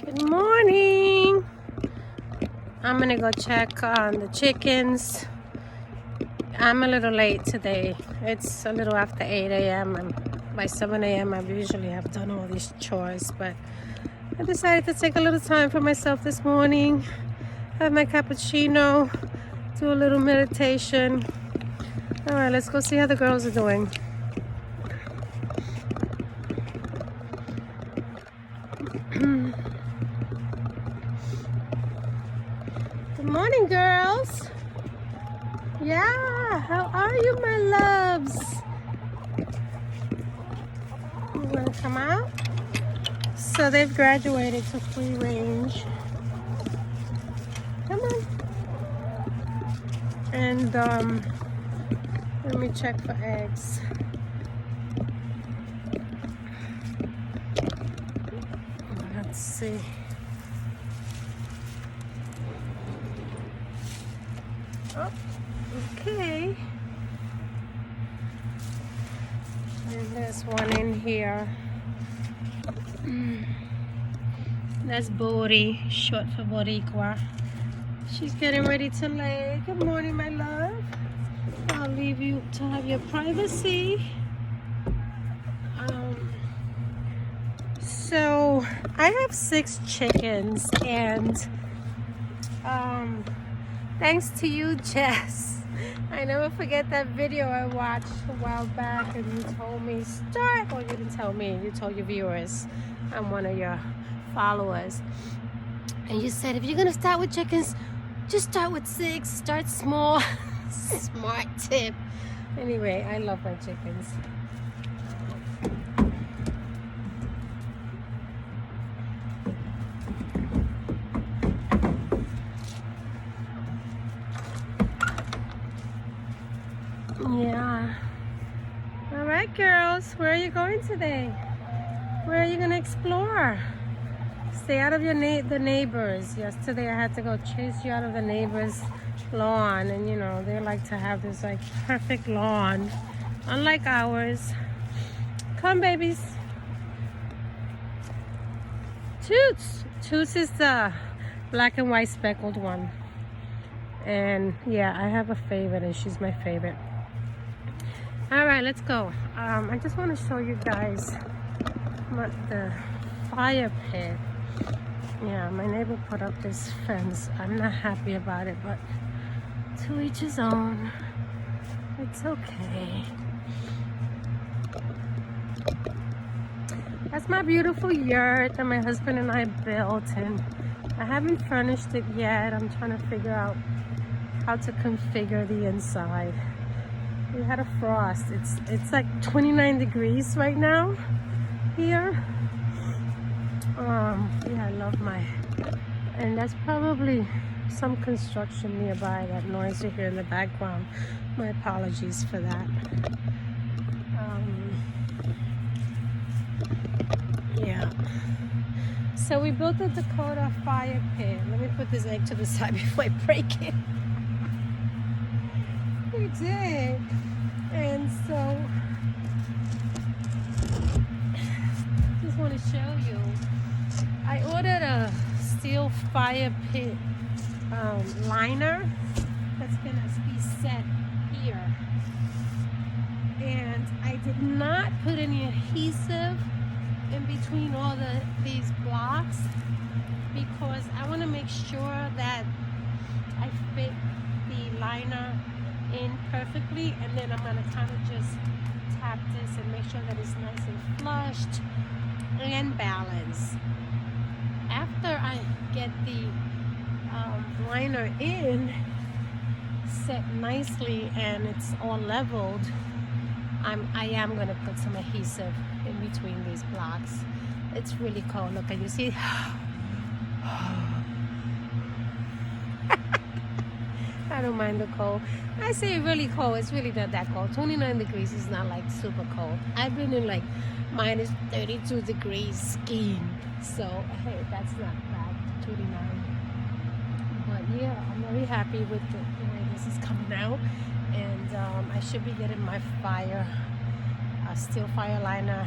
Good morning. I'm gonna go check on the chickens. I'm a little late today. It's a little after 8 a.m. and by 7 a.m. I usually have done all these chores, but I decided to take a little time for myself this morning. Have my cappuccino, do a little meditation. All right, let's go see how the girls are doing. Good morning, girls. Yeah, how are you, my loves? You wanna come out? So they've graduated to free range. Come on. And let me check for eggs. Let's see. Oh, okay. And there's one in here. That's Bori, short for Boricua. She's getting ready to lay. Good morning, my love. I'll leave you to have your privacy. So I have 6 chickens, and thanks to you, Jess. I never forget that video I watched a while back, and you told me start, or you didn't tell me, you told your viewers, I'm one of your followers, and you said if you're gonna start with chickens, just start with 6, start small. Smart tip. Anyway, I love my chickens. Yeah. All right, girls. Where are you going today? Where are you gonna explore? Stay out of the neighbors. Yesterday I had to go chase you out of the neighbor's lawn, and you know they like to have this like perfect lawn, unlike ours. Come, babies. Toots is the black and white speckled one, and yeah, I have a favorite, and she's my favorite. All right, let's go. I just want to show you guys the fire pit. Yeah, my neighbor put up this fence. I'm not happy about it, but to each his own. It's okay. That's my beautiful yurt that my husband and I built, and I haven't furnished it yet. I'm trying to figure out how to configure the inside. We had a frost. It's like 29 degrees right now here. Yeah, I love and that's probably some construction nearby, that noise you hear in the background. My apologies for that. Yeah. So we built a Dakota fire pit. Let me put this egg to the side before I break it. We did. And so, just want to show you. I ordered a steel fire pit liner that's gonna be set here, and I did not put any adhesive in between all these blocks because I want to make sure that I fit the liner in perfectly, and then I'm gonna kind of just tap this and make sure that it's nice and flushed and balanced. After I get the liner in, set nicely, and it's all leveled, I am going to put some adhesive in between these blocks. It's really cold. Look, can you see? I don't mind the cold. I say really cold. It's really not that cold. 29 degrees is not like super cold. I've been in like minus 32 degrees skiing. So, hey, that's not bad, 29. But yeah, I'm very happy with the way this is coming out. And I should be getting my steel fire liner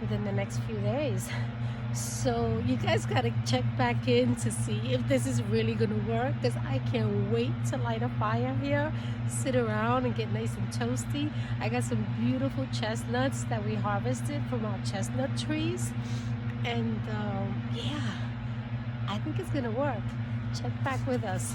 within the next few days. So you guys gotta check back in to see if this is really gonna work, because I can't wait to light a fire here, sit around and get nice and toasty. I got some beautiful chestnuts that we harvested from our chestnut trees, and yeah, I think it's gonna work. Check back with us.